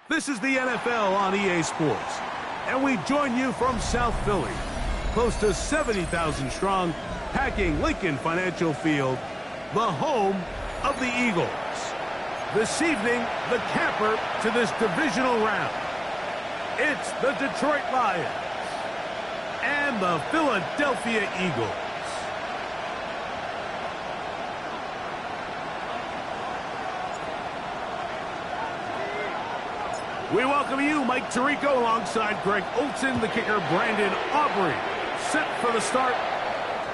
This is the NFL on EA Sports, and we join you from South Philly, close to 70,000 strong, packing Lincoln Financial Field, the home of the Eagles. This evening, the camper to this divisional round. It's the Detroit Lions and the Philadelphia Eagles. We welcome you, Mike Tirico, alongside Greg Olson, the kicker, Brandon Aubrey. Set for the start.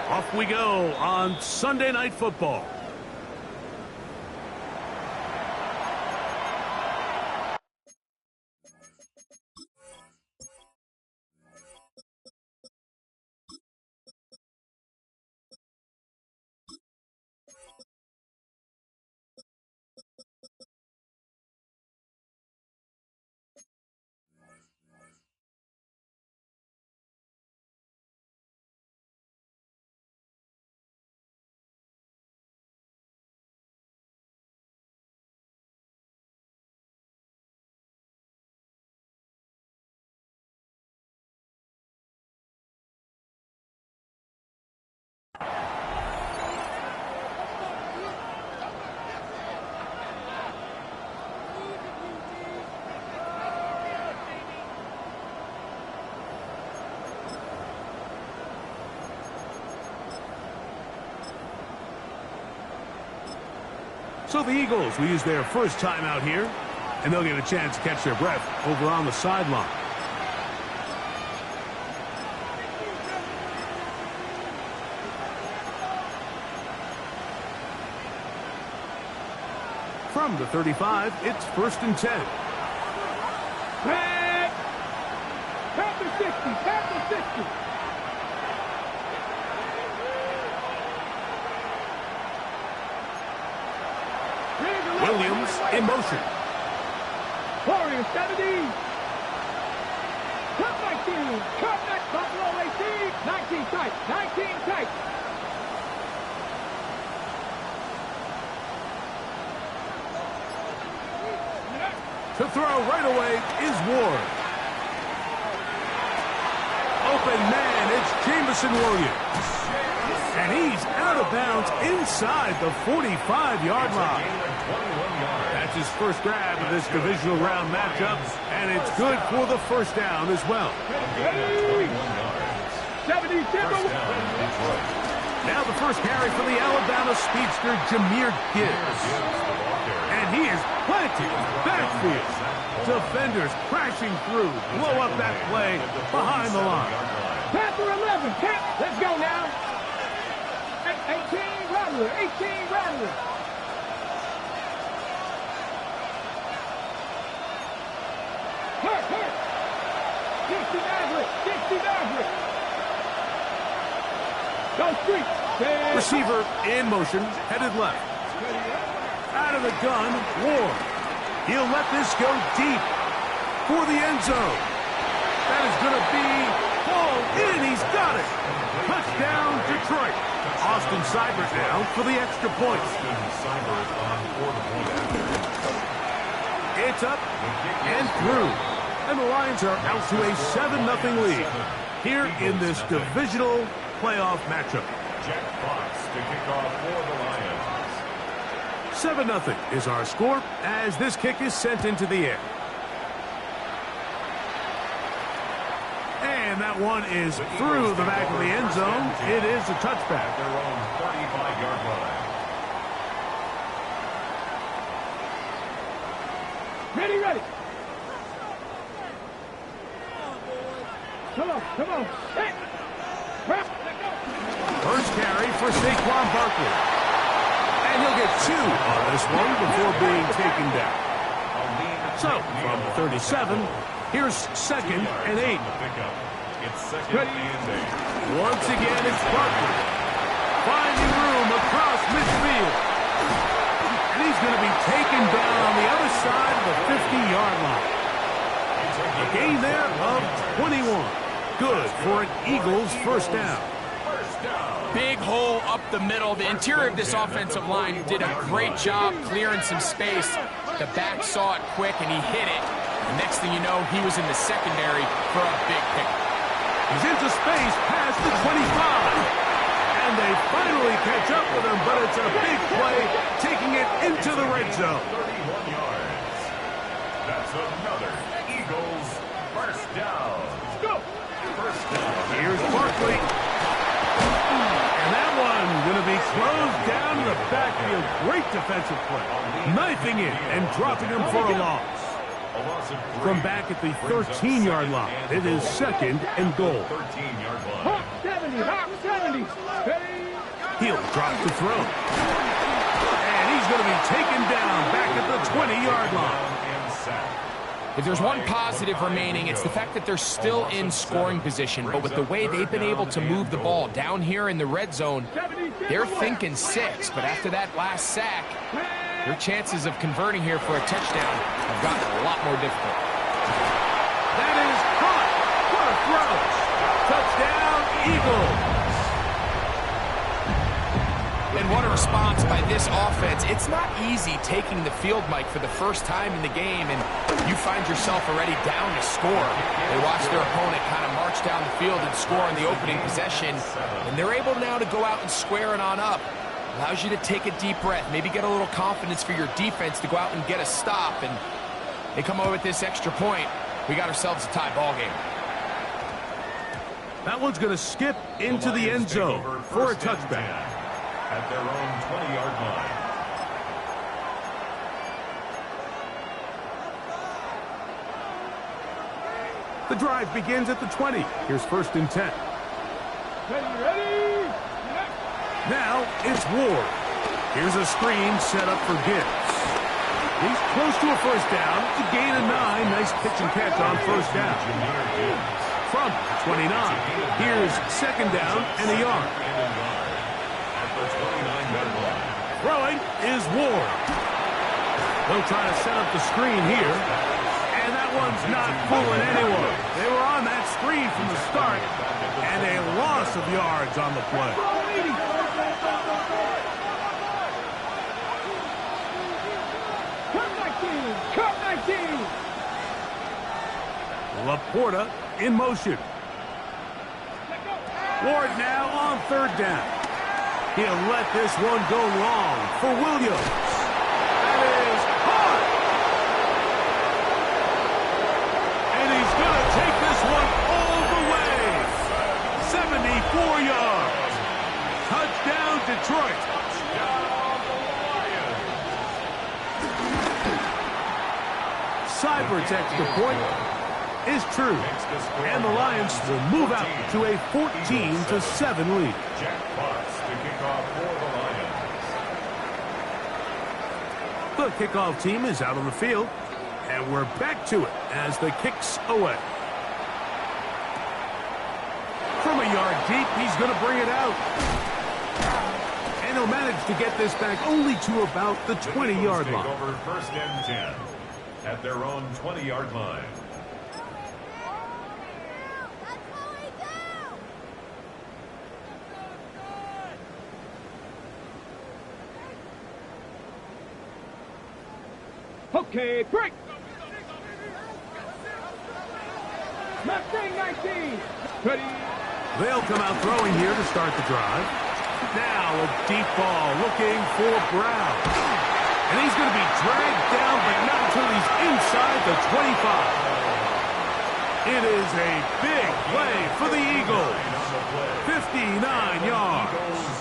Off we go on Sunday Night Football. So the Eagles will use their first time out here, and they'll get a chance to catch their breath over on the sideline. From the 35, it's 1st and 10. Pass the 60, pass the 60. Williams in motion. Warriors 70. Cut 19. Cut that Buffalo 18. 19 tight. 19 tight. To throw right away is Ward. Open man, it's Jamison Williams. And he's out of bounds inside the 45-yard line. That's his first grab of this divisional round matchup, and it's good for the first down as well. 70. Now the first carry for the Alabama speedster, Jahmyr Gibbs. And he is planted backfield. Defenders crashing through, blow up that play behind the line. Panther 11. Let's go now. 18 Rattler. 18 Rattler. Hurt. 60 Maverick. 60 Maverick. Go street. Receiver in motion, headed left. Out of the gun, Ward. He'll let this go deep for the end zone. That is going to be hauled in. He's got it. Touchdown, Detroit. Austin Seibert down for the extra point. It's up and through. And the Lions are out to a 7-0 lead here in this divisional playoff matchup. Jack Fox to kick off for the Lions. 7-0 is our score as this kick is sent into the air. And that one is through the back of the end zone. It is a touchback. Their own 35-yard line. Ready. Come on. Hey. First carry for Saquon Barkley. And he'll get 2 on this one before being taken down. So, from the 37, here's 2nd and 8. It's 2nd and 8. Once again, it's Barkley. Finding room across midfield. And he's He's going to be taken down on the other side of the 50-yard line. A gain there of 21. Good for an Eagles first down. Big hole up the middle. The interior of this offensive line did a great job clearing some space. The back saw it quick, and he hit it. The next thing you know, he was in the secondary for a big pickup. He's into space past the 25. And they finally catch up with him, but it's a big play, taking it into the red zone. 31 yards. That's another Eagles first down. Let's go. First down. Here's Barkley. And that one going to be closed down in the backfield. Great defensive play. Knifing it and dropping him for a loss. From back at the 13-yard line, it is second and goal. 13-yard line. Hawk 70, Hawk 70. He'll drop to throw. And he's going to be taken down back at the 20-yard line. If there's one positive remaining, it's the fact that they're still in scoring position. But with the way they've been able to move the ball down here in the red zone, they're thinking 6. But after that last sack, their chances of converting here for a touchdown have gotten a lot more difficult. That is caught. What a throw. Touchdown, Eagles. And what a response by this offense. It's not easy taking the field, Mike, for the first time in the game, and you find yourself already down to score. They watch their opponent kind of march down the field and score in the opening possession, and they're able now to go out and square it on up. Allows you to take a deep breath, maybe get a little confidence for your defense to go out and get a stop, and they come over with this extra point. We got ourselves a tie ball game. That one's going to skip into the end zone for a touchback. At their own 20-yard line. The drive begins at the 20. Here's first and 10. Ready? Now it's Ward. Here's a screen set up for Gibbs. He's close to a first down. A gain of 9. Nice pitch and catch on first down. From 29. Here's second down and a yard. Throwing is Ward. They'll try to set up the screen here. And that one's not fooling anyone. They were on that screen from the start. And a loss of yards on the play. Cut 19. Laporta in motion. Ward now on third down. He'll let this one go long for Williams. That is hard. And he's going to take this one all the way. 74 yards. Touchdown, Detroit. Seibert's extra point is true. And the Lions will move out to a 14-7 lead. The kickoff team is out on the field, and we're back to it as the kick's away. From a yard deep, he's going to bring it out. And he'll manage to get this back only to about the 20-yard line. Over first and 10 at their own 20-yard line. Okay, break. Mustang 19. Ready. They'll come out throwing here to start the drive. Now a deep ball looking for Brown. And he's going to be dragged down, but not until he's inside the 25. It is a big play for the Eagles. 59 yards.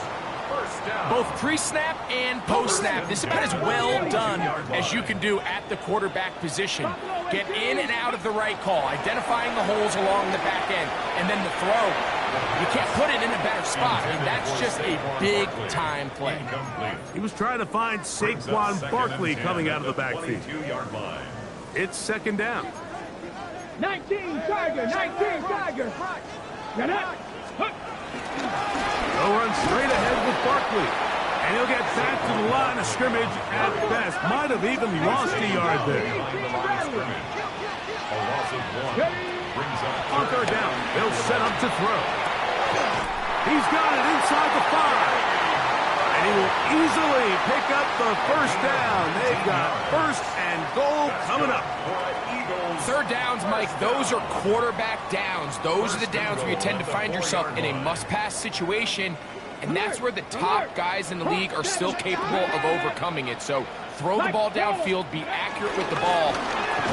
Both pre-snap and post-snap. This is about as well done as you can do at the quarterback position. Get in and out of the right call, identifying the holes along the back end, and then the throw. You can't put it in a better spot. I mean, that's just a big-time play. He was trying to find Saquon Barkley coming out of the backfield. It's second down. 19 Tiger, 19 Tiger. Get up. They'll run straight ahead with Barkley. And he'll get back to the line of scrimmage at best. Might have even lost a yard there. A loss of 1 brings up On third down, they'll set up to throw. He's got it inside the 5. And he will easily pick up the first down. They've got first and goal coming up. Third downs, Mike, those are quarterback downs. Those are the downs where you tend to find yourself in a must-pass situation, and that's where the top guys in the league are still capable of overcoming it. So throw the ball downfield, be accurate with the ball.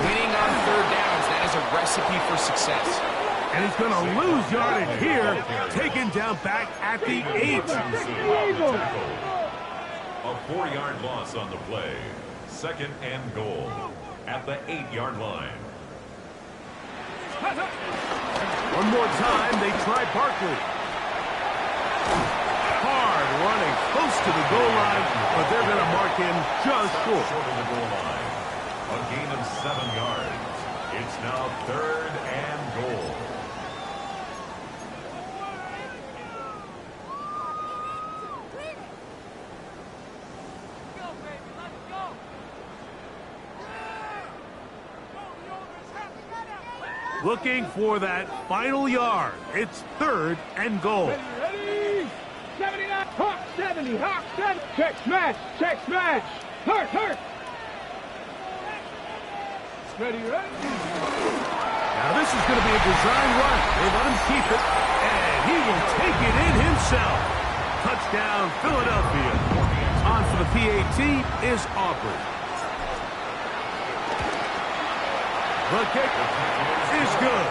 Winning on third downs, that is a recipe for success. And he's going to lose yardage here, taken down back at the 8. A 4-yard loss on the play. Second and goal at the 8-yard line. One more time, they try Barkley. Hard running close to the goal line, but they're going to mark him just short. Short of the goal line. A gain of 7 yards. It's now third and goal. Looking for that final yard. It's third and goal. Ready? 79. Hawk 70. Hawk 70. Check smash. Check smash. Hurt. Ready. Now this is going to be a design run. They let him keep it, and he will take it in himself. Touchdown, Philadelphia. On for the PAT is Aubrey. The kick is good.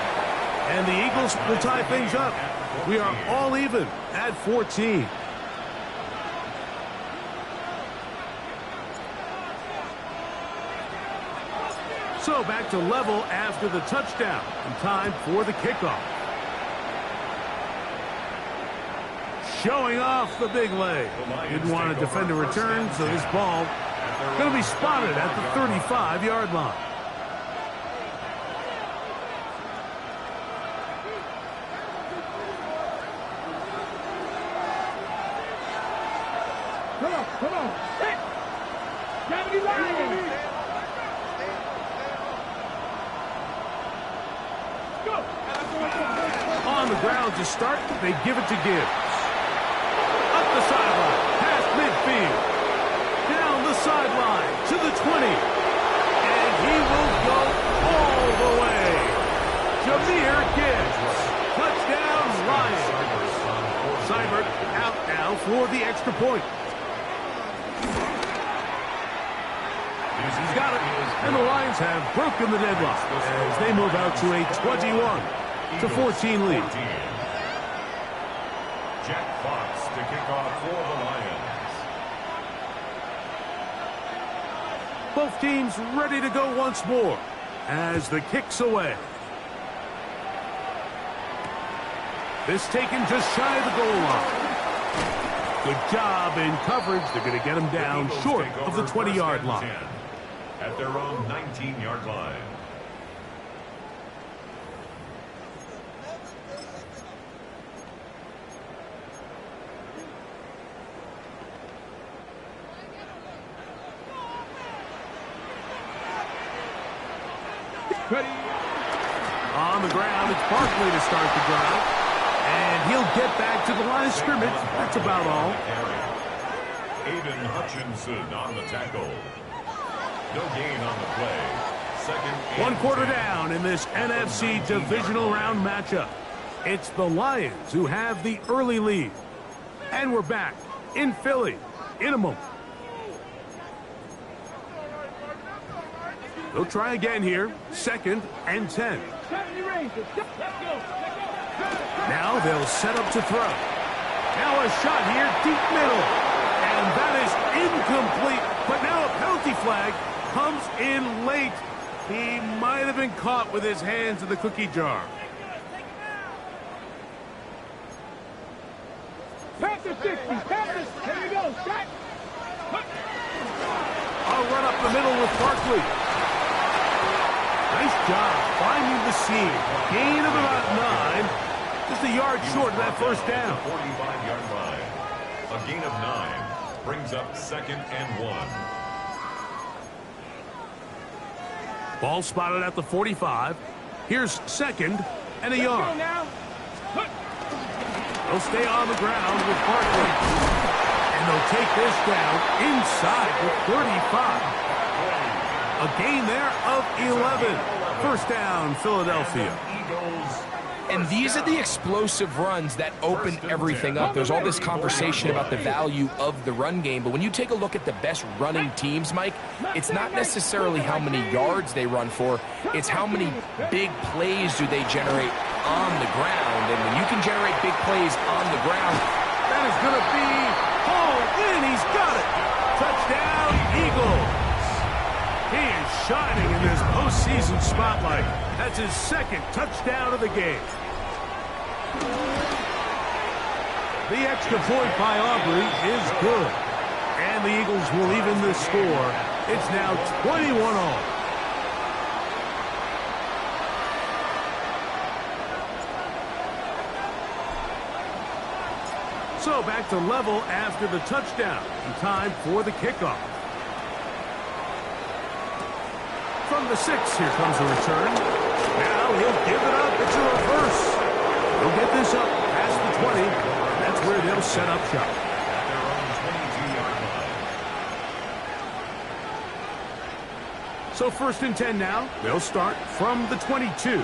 And the Eagles will tie things up. We are all even at 14. So back to level after the touchdown. And time for the kickoff. Showing off the big leg. Didn't want to defend a return, so this ball going to be spotted at the 35-yard line. Come on. Hit. 79. Go. On the ground to start, they give it to Gibbs. Up the sideline, past midfield. Down the sideline to the 20. And he will go all the way. Jahmyr Gibbs. Touchdown, Lions. Seibert out now for the extra point. He's got it, and the Lions have broken the deadlock as they move out to a 21-14 lead. Jack Fox to kick off for the Lions. Both teams ready to go once more as the kick's away. This taken just shy of the goal line. Good job in coverage. They're going to get him down short of the 20-yard line. At their own 19-yard line. Ready. On the ground, it's Barkley to start the drive. And he'll get back to the line of scrimmage. That's about all. Aiden Hutchinson on the tackle. No gain on the play. Second. One quarter down in this NFC divisional round matchup. It's the Lions who have the early lead. And we're back in Philly in a moment. They'll try again here. Second and 10. Now they'll set up to throw. Now a shot here, deep middle. And that is incomplete. But now a penalty flag comes in late. He might have been caught with his hands in the cookie jar. Panther 60. Panthers. Here we go. Shot. I'll run up the middle with Barkley. Nice job finding the seam. Gain of about 9. Just a yard short of that first down. 45-yard line. A gain of 9. brings up 2nd and 1. Ball spotted at the 45. Here's 2nd and a yard. They'll stay on the ground with Barkley. And they'll take this down inside the 35. A gain there of 11. First down, Philadelphia. And these are the explosive runs that open everything up. There's all this conversation about the value of the run game, but when you take a look at the best running teams, Mike, it's not necessarily how many yards they run for, it's how many big plays do they generate on the ground. And when you can generate big plays on the ground, that is going to be hauled in. He's got it. Touchdown, Eagles. He is shining in this postseason spotlight. That's his 2nd touchdown of the game. The extra point by Aubrey is good. And the Eagles will even the score. It's now 21-all. So back to level after the touchdown. And time for the kickoff. From the 6, here comes the return. Now he'll give it up. It's a reverse. He'll get this up past the 20. That's where they'll set up shop. At their own 22-yard line. So 1st and 10 now. They'll start from the 22.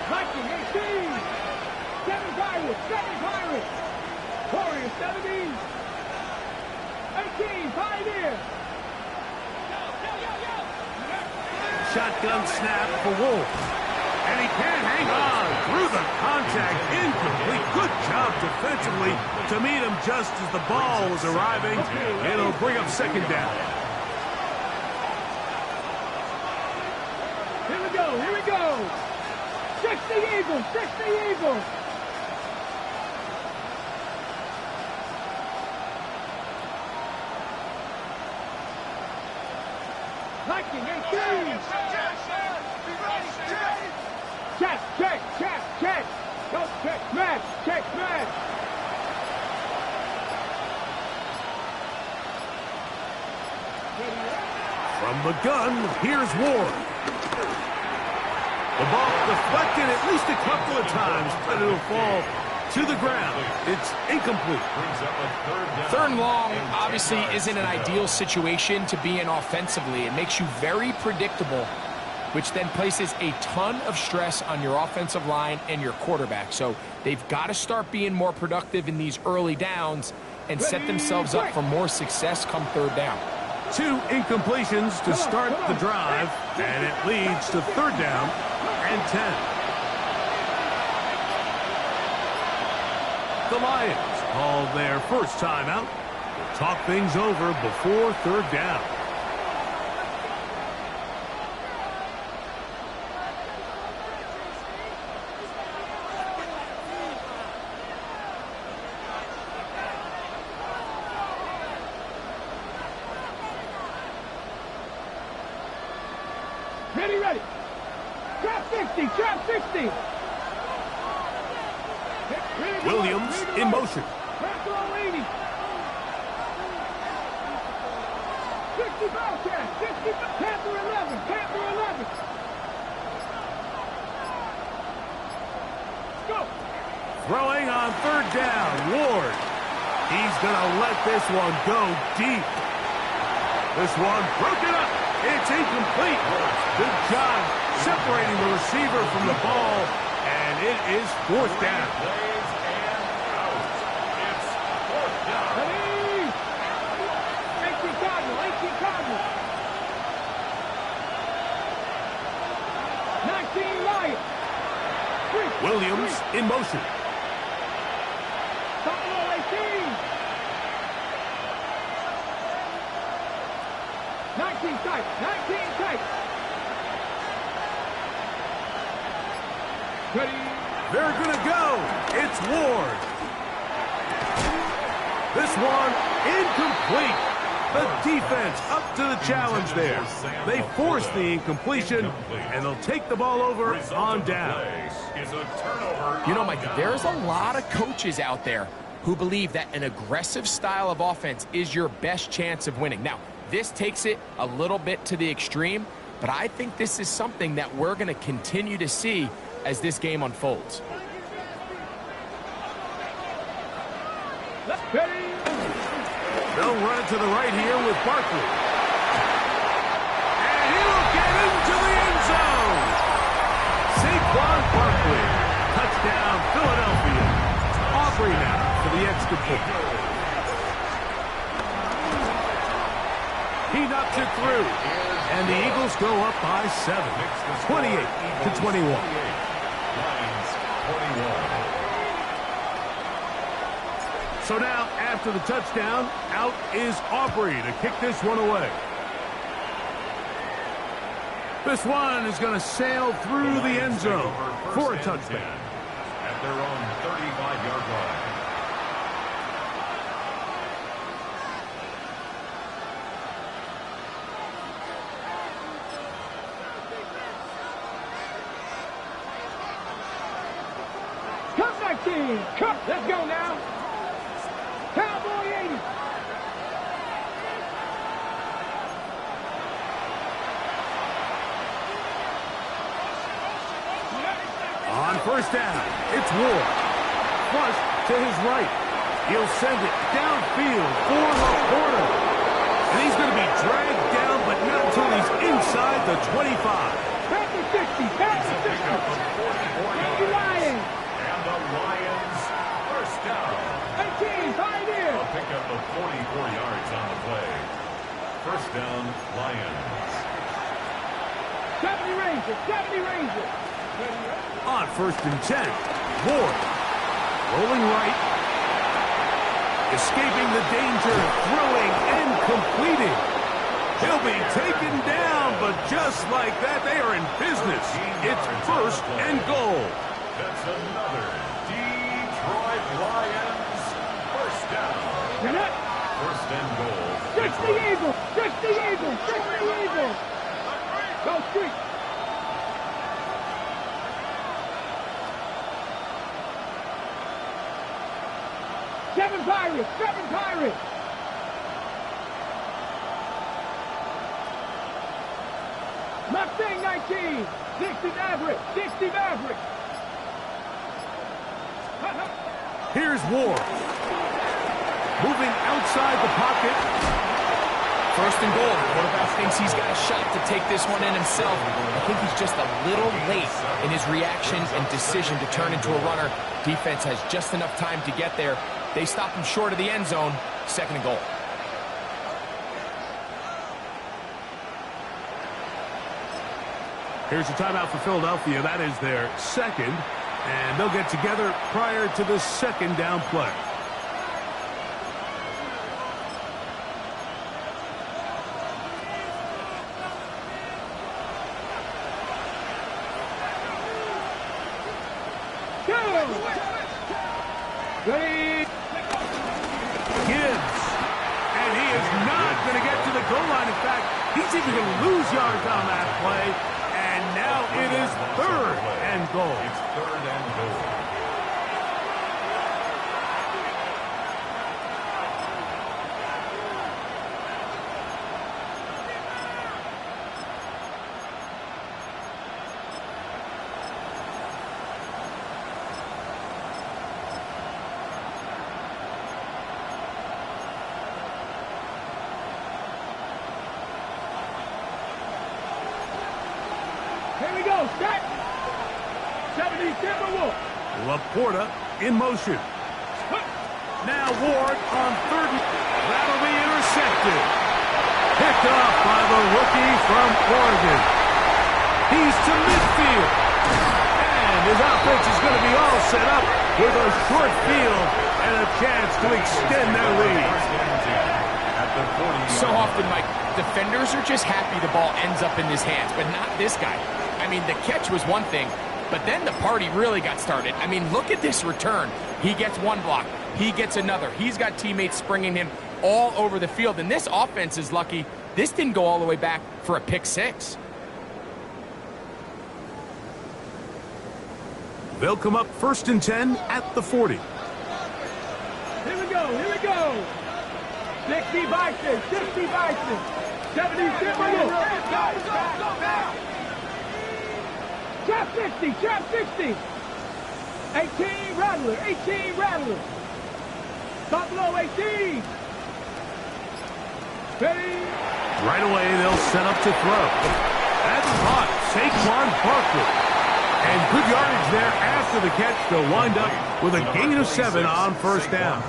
Viking 18. 7 Pirates. 7 Pirates. Warriors 17. 18 Pioneers. Shotgun snap for Wolf. And he can't hang on through the contact. Incomplete. Good job defensively to meet him just as the ball was arriving. It'll bring up 2nd down. Here we go. Here we go. 60 Eagles. 60 Eagles. Viking 18. Check. Go check, smash. Check, smash. From the gun, here's Ward. The ball deflected at least a couple of times, but it'll fall to the ground. It's incomplete. Brings up a 3rd down. 3rd and long obviously isn't an ideal situation to be in offensively. It makes you very predictable, which then places a ton of stress on your offensive line and your quarterback. So they've got to start being more productive in these early downs and set themselves up for more success come 3rd down. 2 incompletions to start the drive, and it leads to 3rd down and 10. The Lions call their first timeout. We'll talk things over before 3rd down. Ready. Trap 60. Williams in motion. Panther 80. 60 Bobcat. 60 Panther 11. Go. Throwing on 3rd down. Ward. He's going to let this one go deep. This one broken up. It's incomplete. Good job separating the receiver from the ball, and it is 4th down. Plays and out. It's 4th down. Ready. 18 Cardinals. 19 Lions. Williams in motion. Top row 18. 19 tight. Ready. They're going to go. It's Ward. This one incomplete. The defense up to the challenge there. They force the incompletion, and they'll take the ball over on down. Is a turnover. You know, Mike, there's a lot of coaches out there who believe that an aggressive style of offense is your best chance of winning. Now, this takes it a little bit to the extreme, but I think this is something that we're going to continue to see as this game unfolds. They'll run it to the right here with Barkley. And he will get into the end zone. Saquon Barkley. Touchdown, Philadelphia. Aubrey now for the extra point. He knocks it through. And the Eagles go up by 7. 28-21. Lions 21. So now, after the touchdown, out is Aubrey to kick this one away. This one is going to sail through the end zone for a touchdown. At their own 35-yard line. Come back, team. Come. Let's go now. Cowboy 80. On first down, it's Ward. Flush to his right. He'll send it downfield for Laporta. And he's going to be dragged down, but not until he's inside the 25. Back to 60. Back to 60. Lions. And the Lions first down. 18. Right here. A pickup of 44 yards on the play. First down, Lions. 70 Rangers. 70 Rangers. On first and 10, Ward rolling right, escaping the danger, throwing and completing. He'll be taken down, but just like that, they are in business. It's first and goal. That's another Detroit Lions first down. First and goal. Fix the Eagles. Fix the Eagles. Fix the Eagles. Go street. Seven Pirates. Seven Pirates. Mustang 19. 60 Maverick. 60 Maverick. Here's Ward. Moving outside the pocket. First and goal. The quarterback thinks he's got a shot to take this one in himself. I think he's just a little late in his reaction and decision to turn into a runner. Defense has just enough time to get there. They stop him short of the end zone. Second and goal. Here's a timeout for Philadelphia. That is their second. And they'll get together prior to the second down play. Ready. Gibbs. And he is not going to get to the goal line. In fact, he's even going to lose yards on that play. And now it is third and goal. It's third and goal. Here we go. Set. 70 Timberwolves. Laporta in motion. Now Ward on third. That'll be intercepted. Picked off by the rookie from Oregon. He's to midfield. And his offense is going to be all set up with a short field and a chance to extend their lead. So often, Mike, defenders are just happy the ball ends up in his hands, but not this guy. I mean, the catch was one thing, but then the party really got started. I mean, look at this return. He gets one block. He gets another. He's got teammates springing him all over the field, and this offense is lucky this didn't go all the way back for a pick six. They'll come up first and 10 at the 40. Here we go. 60 Bison. 60 Bison. 70 Timberwolves. Go now. Trap 60. Trap 60. 18 Rattler. 18 Rattler. Top low 18. Ready. Right away, they'll set up to throw. That's caught. Saquon Barkley. And good yardage there after the catch. They'll wind up with a gain of 7 on first down.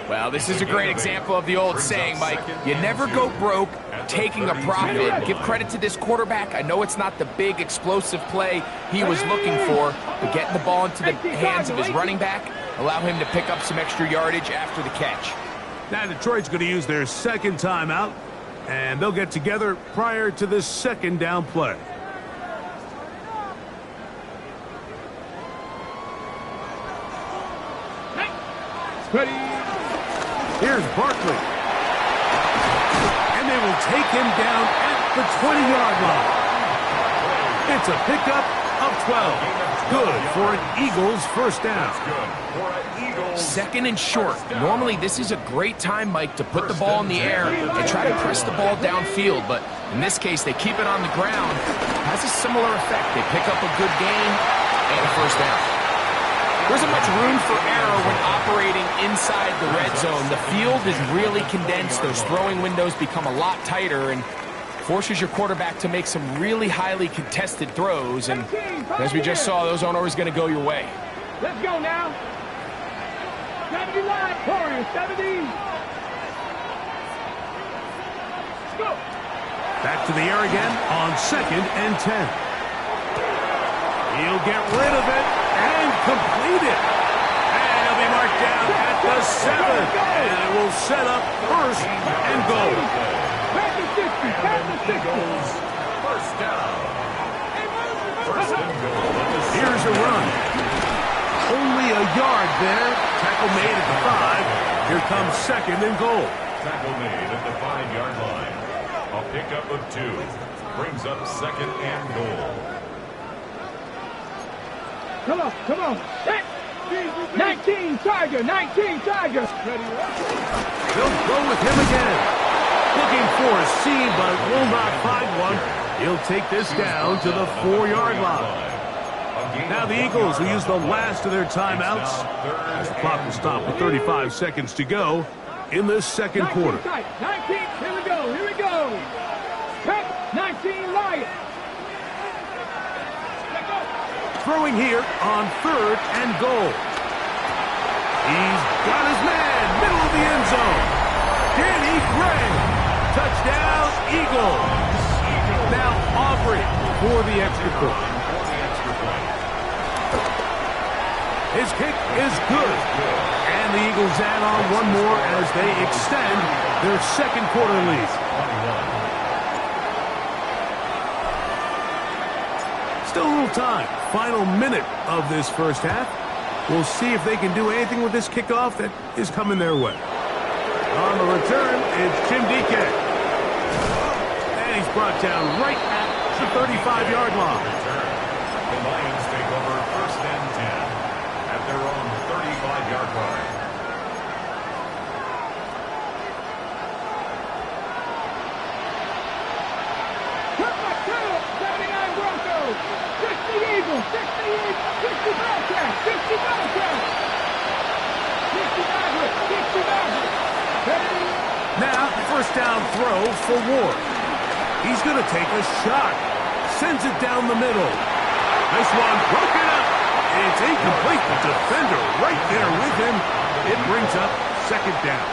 Well, this is a great example of the old saying, Mike. You never go broke taking a profit. Give credit to this quarterback. I know it's not the big explosive play he was looking for, but getting the ball into the hands of his running back, allow him to pick up some extra yardage after the catch. Now Detroit's going to use their second timeout, and they'll get together prior to this second down play. Ready. Here's Barkley. And they will take him down at the 20-yard line. It's a pickup of 12. Good for an Eagles first down. Second and short. Normally, this is a great time, Mike, to put the ball in the air and try to press the ball downfield. But in this case, they keep it on the ground. Has a similar effect. They pick up a good gain and a first down. There isn't much room for error when operating inside the red zone. The field is really condensed. Those throwing windows become a lot tighter and forces your quarterback to make some really highly contested throws. And as we just saw, those aren't always going to go your way. Let's go now. 70 line, Warriors, 70. Let's go. Back to the air again on 2nd and 10. He'll get rid of it and complete it. And he'll be marked down at the 7. And it will set up first and goal. Back to 60, back to 60. First down. First and goal. Here's a run. Only a yard there. Tackle made at the 5. Here comes 2nd and goal. Tackle made at the 5-yard line. A pickup of 2. Brings up 2nd and goal. Come on, come on. 19 Tiger, 19 Tiger. They'll go with him again. Looking for a seam, but will not find one. He'll take this down to the 4-yard line. Now the Eagles will use the last of their timeouts as the clock will stop with 35 seconds to go in this second quarter. 19, here we go, here we go. 19 Lions. Throwing here on 3rd and goal. He's got his man, middle of the end zone. Danny Gray. Touchdown, Eagles. Now Aubrey for the extra point. His kick is good. And the Eagles add on one more as they extend their second quarter lead. Still a little time. Final minute of this first half. We'll see if they can do anything with this kickoff that is coming their way. On the return, it's Jim DK. And he's brought down right at the 35-yard line. The Lions take over 1st and 10 at their own 35-yard line. Eagles, 60 Bobcats, 60 Bobcats. 60 Mavericks, 60 Mavericks. Now, first down throw for Ward. He's going to take a shot. Sends it down the middle. Nice one, broken up. It's incomplete. The defender right there with him. It brings up 2nd down.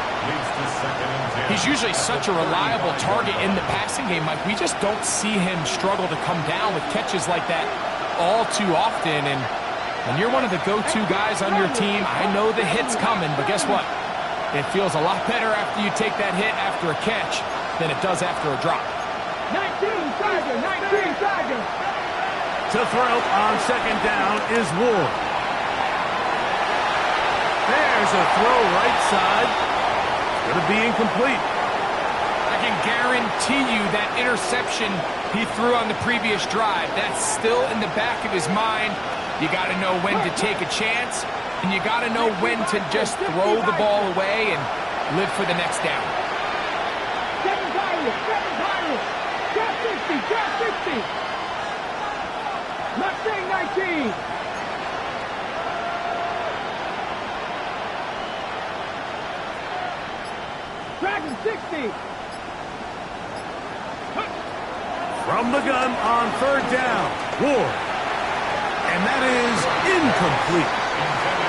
He's usually such a reliable target in the passing game, Mike. We just don't see him struggle to come down with catches like that all too often. And when you're one of the go-to guys on your team, I know the hit's coming, but guess what? It feels a lot better after you take that hit after a catch than it does after a drop. 19 Tiger, 19 Tiger. To throw on 2nd down is Ward. There's a throw right side. Going to be incomplete. I can guarantee you that interception he threw on the previous drive, that's still in the back of his mind. You got to know when to take a chance, and you got to know when to just throw the ball away and live for the next down. 7 Pirates, 7 Pirates. Drop 60, drop 60. Mustang 19. Dragon 60. From the gun on 3rd down, Ward. And that is incomplete.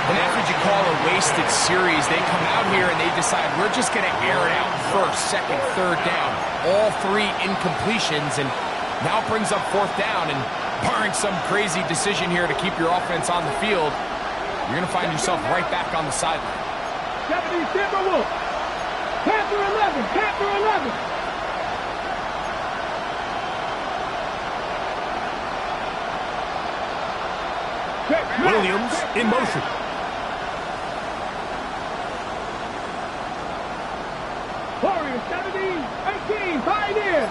And that's what you call a wasted series. They come out here and they decide we're just going to air it out 1st, 2nd, 3rd down. All 3 incompletions, and now brings up 4th down. And barring some crazy decision here to keep your offense on the field, you're going to find yourself right back on the sideline. 70 Timberwolves. Panther 11, Panther 11. Williams in motion. Warriors 70, 18, Pioneer.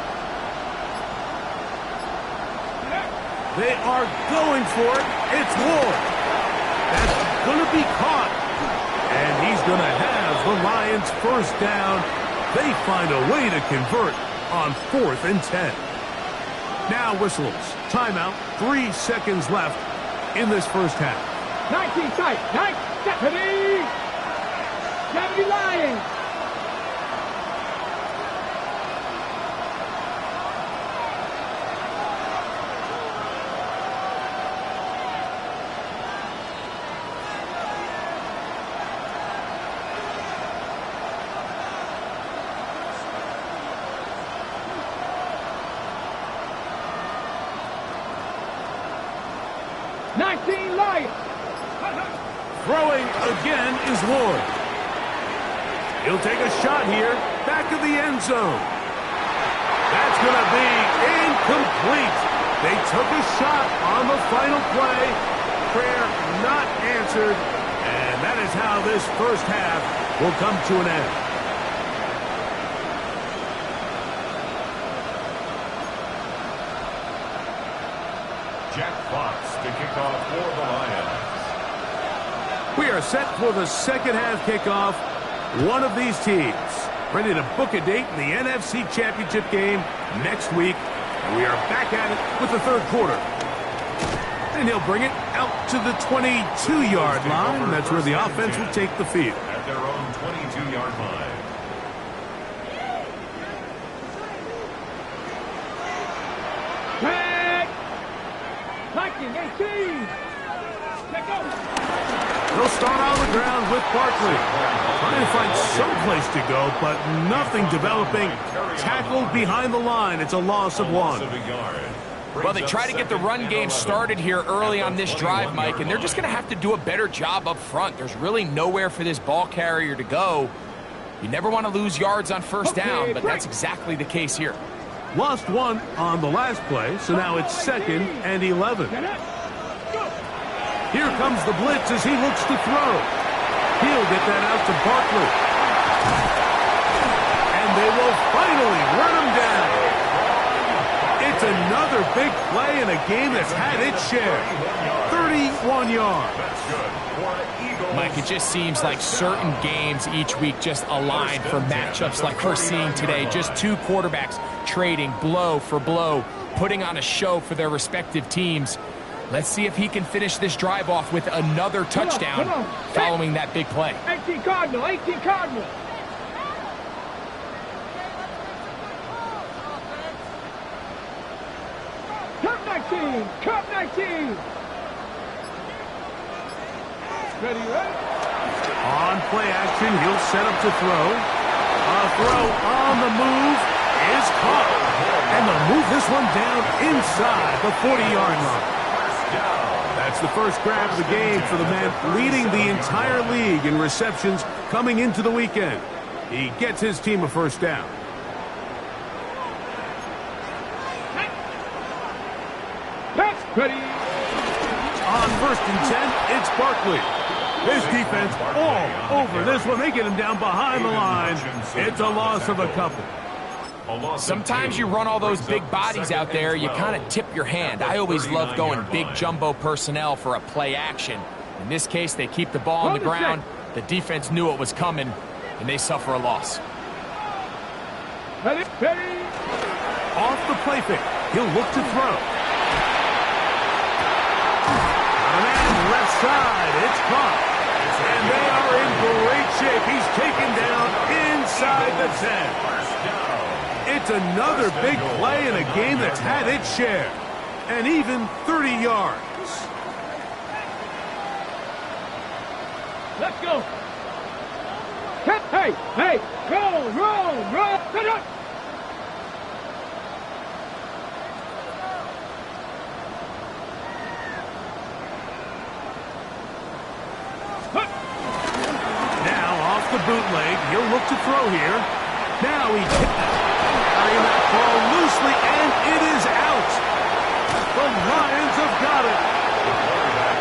They are going for it. It's Ward. That's going to be caught. And he's going to have the Lions 1st down. They find a way to convert on 4th and 10. Now whistles. Timeout. 3 seconds left in this 1st half. 19 tight, 70. 70 Lions. Throwing again is Ward. He'll take a shot here, back of the end zone. That's going to be incomplete. They took a shot on the final play. Prayer not answered. And that is how this 1st half will come to an end. Jack Fox to kick off for the Lions. We are set for the 2nd half kickoff. One of these teams ready to book a date in the NFC Championship game next week. And we are back at it with the 3rd quarter. And he'll bring it out to the 22-yard line. That's where the offense will take the field. At their own 22-yard line. Viking 18. Check out. They'll start on the ground with Barkley. Trying to find some place to go, but nothing developing. Tackled behind the line. It's a loss of 1. Well, they try to get the run game started here early on this drive, Mike, and they're just going to have to do a better job up front. There's really nowhere for this ball carrier to go. You never want to lose yards on 1st down, but that's exactly the case here. Lost 1 on the last play, so now it's 2nd and 11. Here comes the blitz as he looks to throw. He'll get that out to Barkley. And they will finally run him down. It's another big play in a game that's had its share. 31 yards. Mike, it just seems like certain games each week just align for matchups like we're seeing today. Just 2 quarterbacks trading blow for blow, putting on a show for their respective teams. Let's see if he can finish this drive off with another touchdown following that big play. 18 Cardinal, 18 Cardinal. Cup 19, Cup 19. Ready, right? On play action, he'll set up to throw. A throw on the move is caught. And they'll move this one down inside the 40-yard line. That's the first grab of the game for the man leading the entire league in receptions coming into the weekend. He gets his team a 1st down. Ready. On 1st and 10, it's Barkley. His defense all over this one. They get him down behind the line. It's a loss of a couple. Sometimes you run all those big bodies out there, you kind of tip your hand. I always love going big jumbo personnel for a play action. In this case, they keep the ball on the ground. The defense knew it was coming, and they suffer a loss. Ready? Off the play fake. He'll look to throw. And left side. It's caught. And they are in great shape. He's taken down inside the 10. It's another big play in a game that's had its share. And even 30 yards. Let's go. Hey, roll. Sit up. Now off the bootleg, he'll look to throw here. Now he carrying that ball loosely, and it is out. The Lions have got it.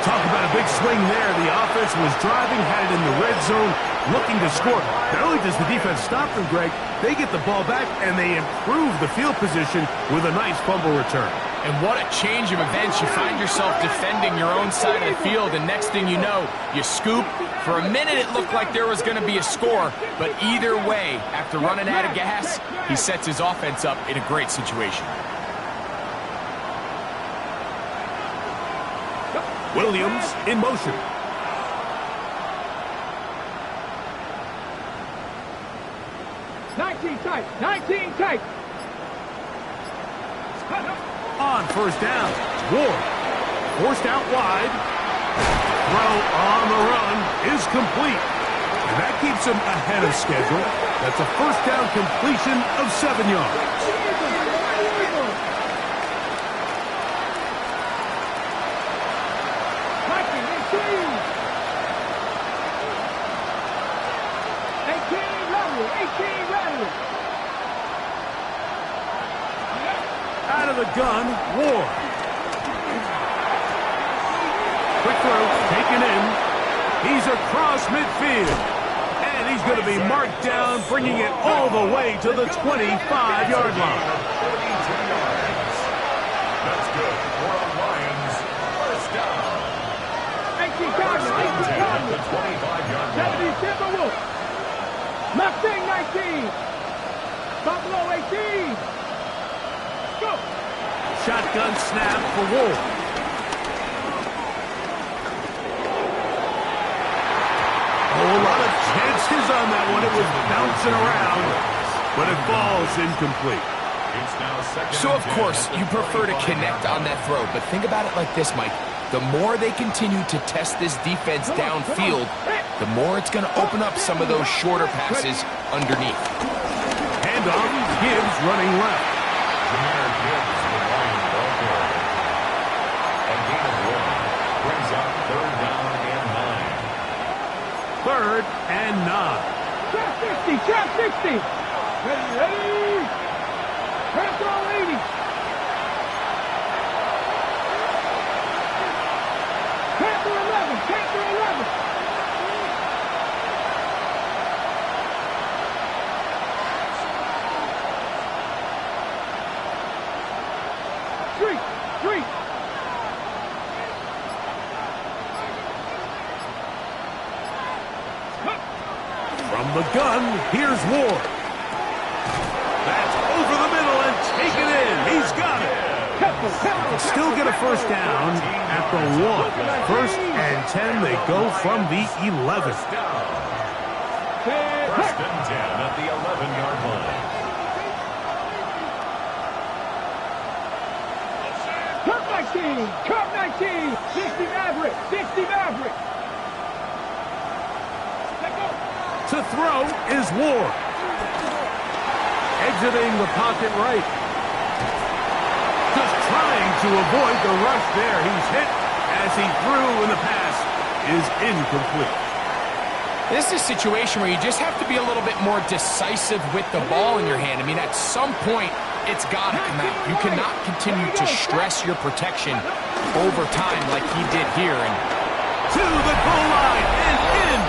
Talk about a big swing there. The offense was driving, had it in the red zone, looking to score. Not only does the defense stop them, Greg, they get the ball back, and they improve the field position with a nice fumble return. And what a change of events. You find yourself defending your own side of the field, and next thing you know, you scoop. For a minute, it looked like there was going to be a score, but either way, after running out of gas, he sets his offense up in a great situation. Williams in motion. Nineteen tight. On first down, Ward forced out wide. Throw on the run is complete. And that keeps him ahead of schedule. That's a first down completion of 7 yards. Out of the gun, Ward. Quick throw, taken in. He's across midfield. And he's going to be marked down, bringing it all the way to the 25-yard line. 42 yards. That's good for the Lions. First down. 18 targets. 25-yard line. 70 Timberwolves. Mustang 19. Buffalo 18. Go. Shotgun snap for Ward. Oh, a lot of chances on that one. It was bouncing around, but it falls incomplete. It's now second. So, of course, you prefer to connect on that throw, but think about it like this, Mike. The more they continue to test this defense downfield, the more it's going to open up some of those shorter passes underneath. Handoff, Gibbs running left. Jameer Gibbs, the Lion ball carrier. A gain of 1 brings up third down and 9. Third and 9. Trap 60. Ready. Trap 80. Trap 11. Three. From the gun, here's Ward. That's over the middle and taken in. He's got it. Still get a first down at the 1. First and 10, they go from the 11. First and 10 at the 11-yard line. Cup 19. 60 Maverick. To throw is Ward. Exiting the pocket right. Just trying to avoid the rush there. He's hit as he threw, and the pass is incomplete. This is a situation where you just have to be a little bit more decisive with the ball in your hand. I mean, at some point, it's got to come out. You cannot continue to stress your protection over time like he did here. And to the goal line and in.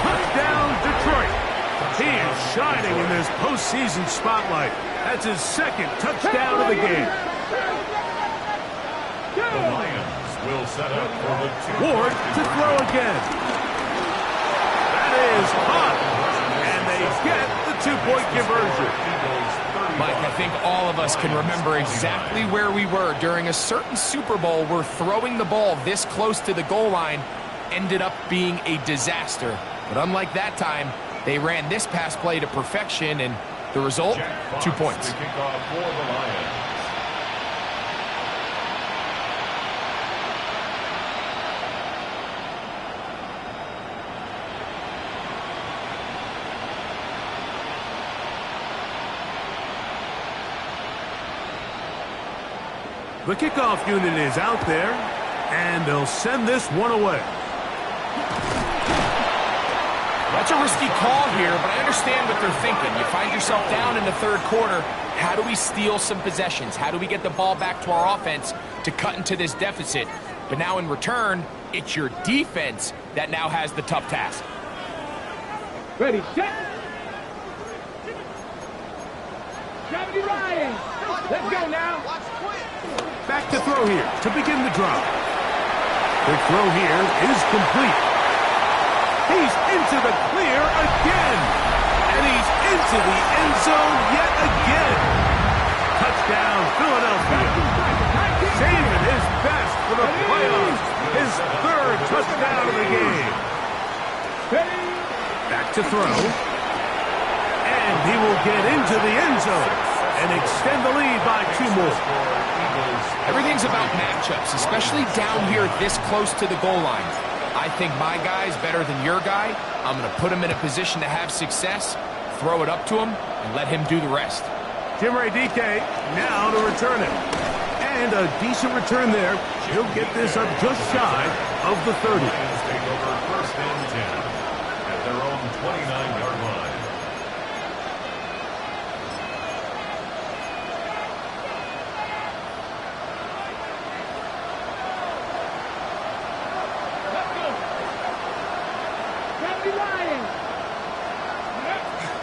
Touchdown, Detroit. He is shining in this postseason spotlight. That's his second touchdown of the game. The Lions will set up for the Ward to throw again. That is caught. And they get the two-point conversion. Mike, I think all of us can remember exactly where we were during a certain Super Bowl where throwing the ball this close to the goal line ended up being a disaster. But unlike that time, they ran this pass play to perfection, and the result, 2 points. The kickoff for the Lions. The kickoff unit is out there, and they'll send this one away. That's a risky call here, but I understand what they're thinking. You find yourself down in the third quarter. How do we steal some possessions? How do we get the ball back to our offense to cut into this deficit? But now in return, it's your defense that now has the tough task. Ready, set. 70 Ryan. Let's go now. Back to throw here to begin the drive. The throw here is complete. He's into the clear again. And he's into the end zone yet again. Touchdown, Philadelphia. Saving his best for the playoffs. His third touchdown of the game. Back to throw. And he will get into the end zone and extend the lead by 2 more. Everything's about matchups, especially down here this close to the goal line. I think my guy's better than your guy. I'm going to put him in a position to have success, throw it up to him, and let him do the rest. Jim DK now to return it. And a decent return there. He'll get this up just shy of the 30. Lions take over first and 10 at their own 29-yard line.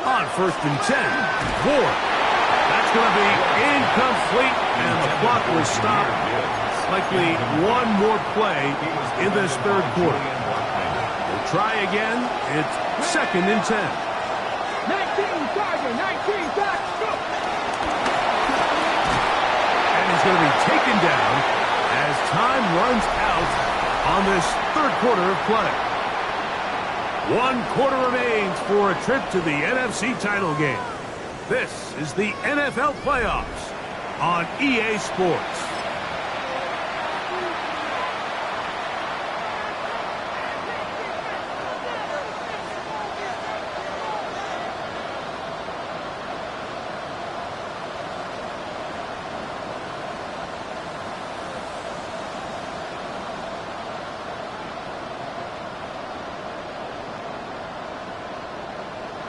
On first and 10, Ward. That's going to be incomplete, and the clock will stop. Likely one more play in this third quarter. We'll try again. It's second and 10. 19, Sergeant, 19, Doc, go! And he's going to be taken down as time runs out on this third quarter of play. 1 quarter remains for a trip to the NFC title game. This is the NFL playoffs on EA Sports.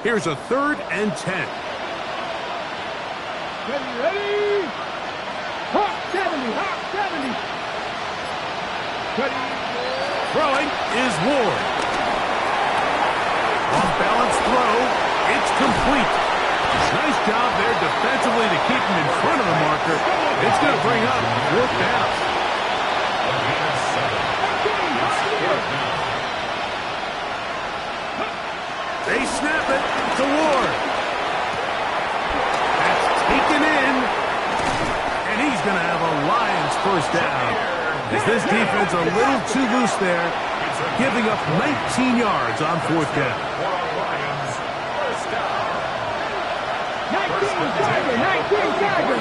Here's a 3rd and 10. Ready? Hawk 70, Hawk 70. Ready? Throwing is Ward. Off-balance throw. It's complete. Nice job there defensively to keep him in front of the marker. It's going to bring up 4th down. They snap it to Ward. That's taken in. And he's going to have a Lions first down. As this defense a little too loose there, giving up 19 yards on 4th down. 19 Tiger.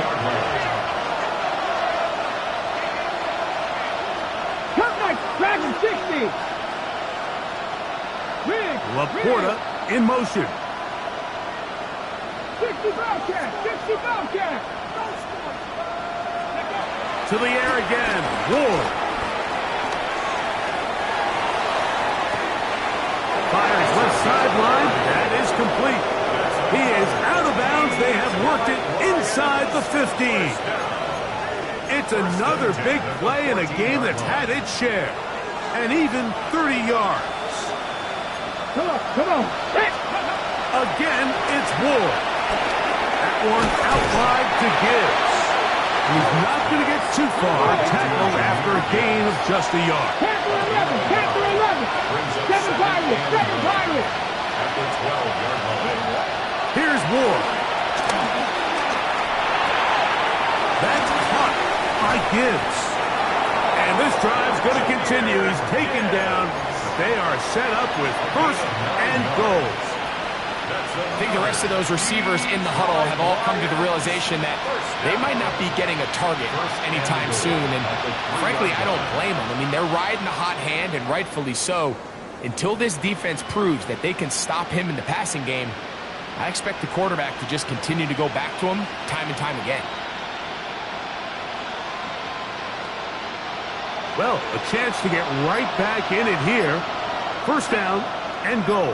Cut my Dragon 60. Laporta in motion. 60 Bobcat. To the air again. Ward. Fires left sideline. That is complete. He is out of bounds. They have worked it inside the 15. It's another big play in a game that's had its share. And even 30 yards. Come on. Again, it's Ward. That one out wide to Gibbs. He's not going to get too far, tackled after a gain of just a yard. Tackle 11, tackle 11. Seven Pirates, seven Pirates. At the 12-yard line. Here's Ward. That's caught by Gibbs. And this drive's going to continue. He's taken down. They are set up with first and goals. I think the rest of those receivers in the huddle have all come to the realization that they might not be getting a target anytime soon. And frankly, I don't blame them. I mean, they're riding a hot hand, and rightfully so. Until this defense proves that they can stop him in the passing game, I expect the quarterback to just continue to go back to him time and time again. Well, a chance to get right back in it here. First down and goal.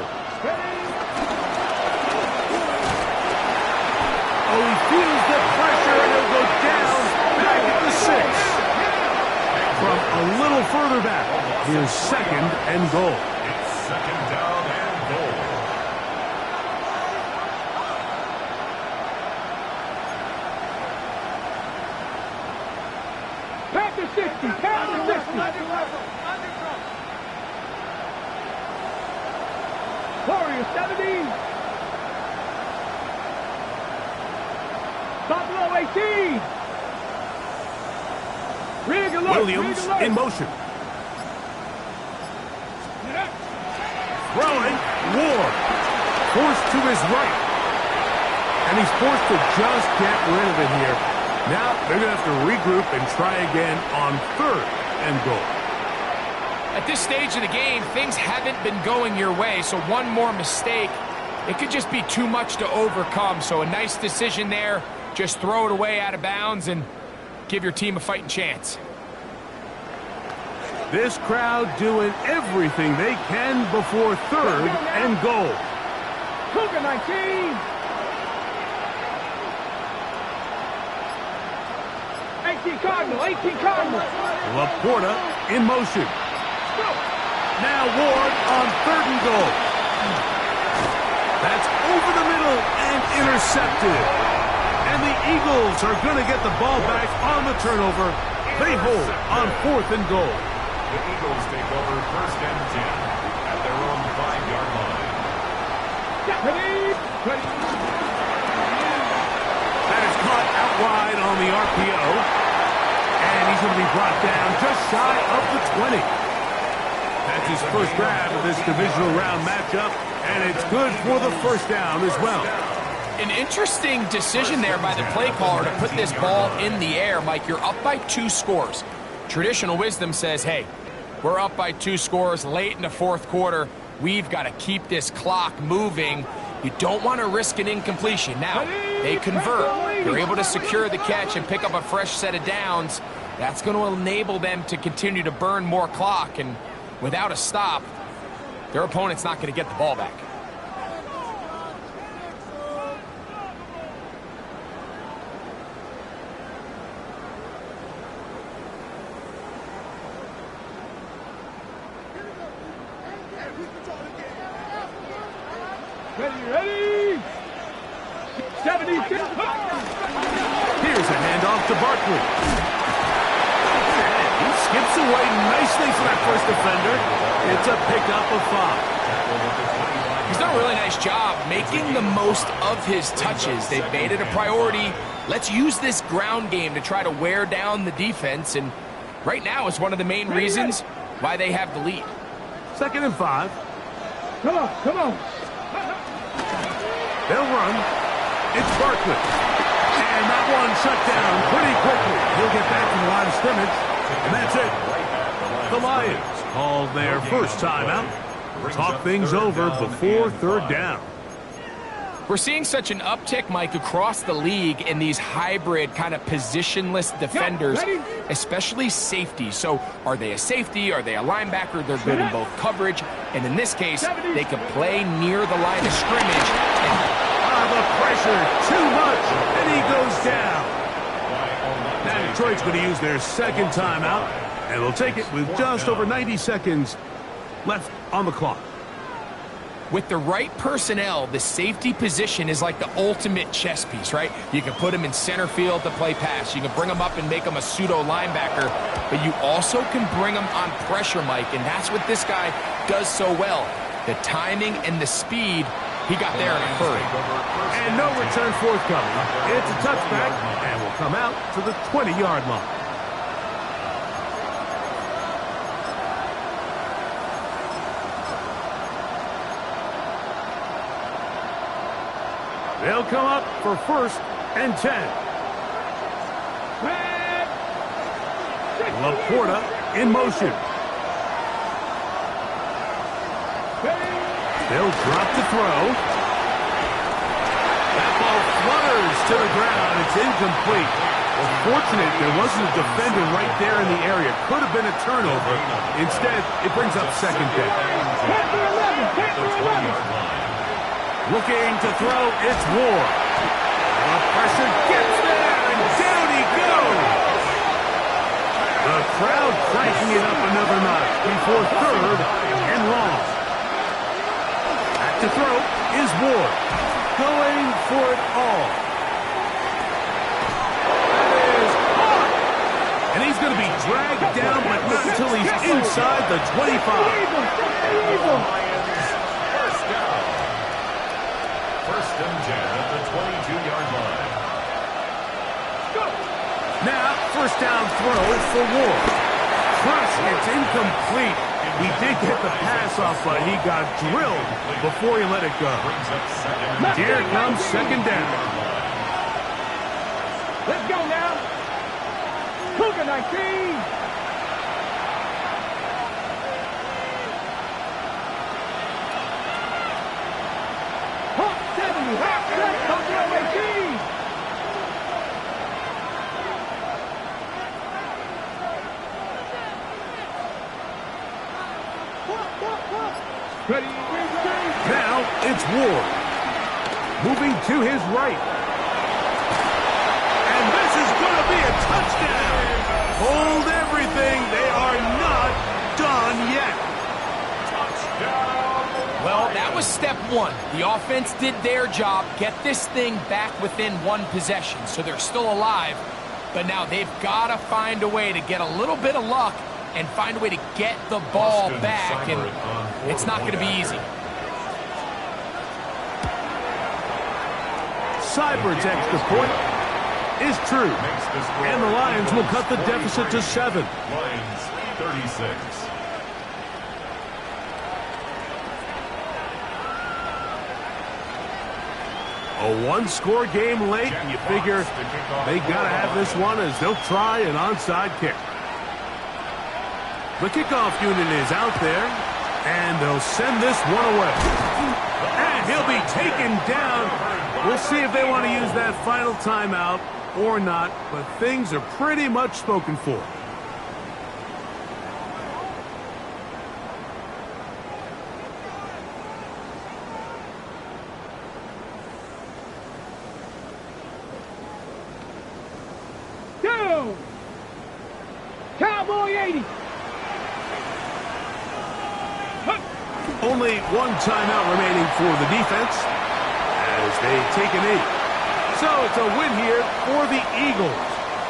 Oh, he feels the pressure, and he'll go down back at the 6. From a little further back, here's second and goal. It's second down and goal. Pass to 60, pass to 60. Warriors 70. Buffalo 18. Rig alert, Williams rig alert. in motion. Throwing, Ward. Forced to his right. And he's forced to just get rid of it here. Now they're going to have to regroup and try again on third and goal. At this stage of the game, things haven't been going your way, so one more mistake, it could just be too much to overcome. So a nice decision there. Just throw it away out of bounds and give your team a fighting chance. This crowd doing everything they can before third and goal. Cougar 19. 18 Cardinal, 18 Cardinal. Laporta in motion. Now Ward on third and goal. That's over the middle and intercepted. And the Eagles are going to get the ball back on the turnover. They hold on fourth and goal. The Eagles take over first and 10 at their own 5-yard line. That is caught out wide on the RPO. And he's going to be brought down just shy of the 20. That's his first grab of this divisional round matchup. And it's good for the first down as well. An interesting decision there by the play caller to put this ball in the air. Mike, you're up by 2 scores. Traditional wisdom says, hey, we're up by 2 scores late in the fourth quarter. We've got to keep this clock moving. You don't want to risk an incompletion. Now, they convert. They're able to secure the catch and pick up a fresh set of downs. That's going to enable them to continue to burn more clock. And without a stop, their opponent's not going to get the ball back. Ready? 76. Here's a handoff to Barkley. And he skips away nicely for that first defender. It's a pickup of 5. He's done a really nice job making the most of his touches. They've made it a priority. Let's use this ground game to try to wear down the defense. And right now is one of the main reasons why they have the lead. Second and 5. Come on, come on. They'll run. It's Barkley. And that one shut down pretty quickly. He'll get back to the line of scrimmage. And that's it. The Lions called their first timeout. Talk things over before third down. We're seeing such an uptick, Mike, across the league in these hybrid kind of positionless defenders, especially safety. So are they a safety? Are they a linebacker? They're good in both coverage. And in this case, they can play near the line of scrimmage. The pressure, too much, and he goes down. Now Detroit's going to use their second timeout, and they'll take it with just over 90 seconds left on the clock. With the right personnel, the safety position is like the ultimate chess piece, right? You can put him in center field to play pass. You can bring him up and make him a pseudo linebacker, but you also can bring him on pressure, Mike, and that's what this guy does so well. The timing and the speed, he got there in a hurry. And no return forthcoming. It's a touchback, and will come out to the 20-yard line. They'll come up for 1st and 10. Laporta in motion. They'll drop to throw. That ball flutters to the ground. It's incomplete. Well, fortunate there wasn't a defender right there in the area. Could have been a turnover. Instead, it brings up 2nd down. Looking to throw, it's Ward. The pressure gets there, and down he goes. The crowd cranking it up another notch before 3rd and long. Back to throw is Ward. Going for it all. That is hard. And he's going to be dragged down, but not until he's inside the 25. First and 10 at the 22-yard line. Now, 1st down throw for Ward. Crush, it's incomplete. He did get the pass off, but he got drilled before he let it go. Here comes 2nd down. Let's go now. Cougar 19. Now it's Ward. Moving to his right. And this is going to be a touchdown. Hold everything. They are not done yet. Touchdown. Well, that was step 1. The offense did their job, get this thing back within 1 possession, so they're still alive. But now they've got to find a way to get a little bit of luck and find a way to get the ball back, and it's not going to be easy. Seibert's extra point is true, and the Lions will cut the deficit to 7. Lions 36. A 1-score game late, and you figure they got to have this one as they'll try an onside kick. The kickoff unit is out there, and they'll send this one away. And he'll be taken down. We'll see if they want to use that final timeout or not, but things are pretty much spoken for. Down. Cowboy 80. Only 1 timeout remaining for the defense as they take a knee. So it's a win here for the Eagles.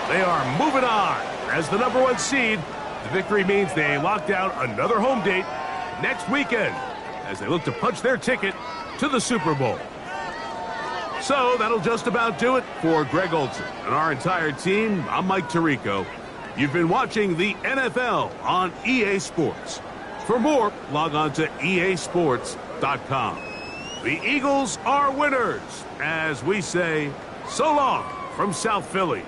They are moving on. As the #1 seed, the victory means they locked down another home date next weekend as they look to punch their ticket to the Super Bowl. So that'll just about do it for Greg Olson and our entire team. I'm Mike Tirico. You've been watching the NFL on EA Sports. For more, log on to easports.com. The Eagles are winners, as we say, so long from South Philly.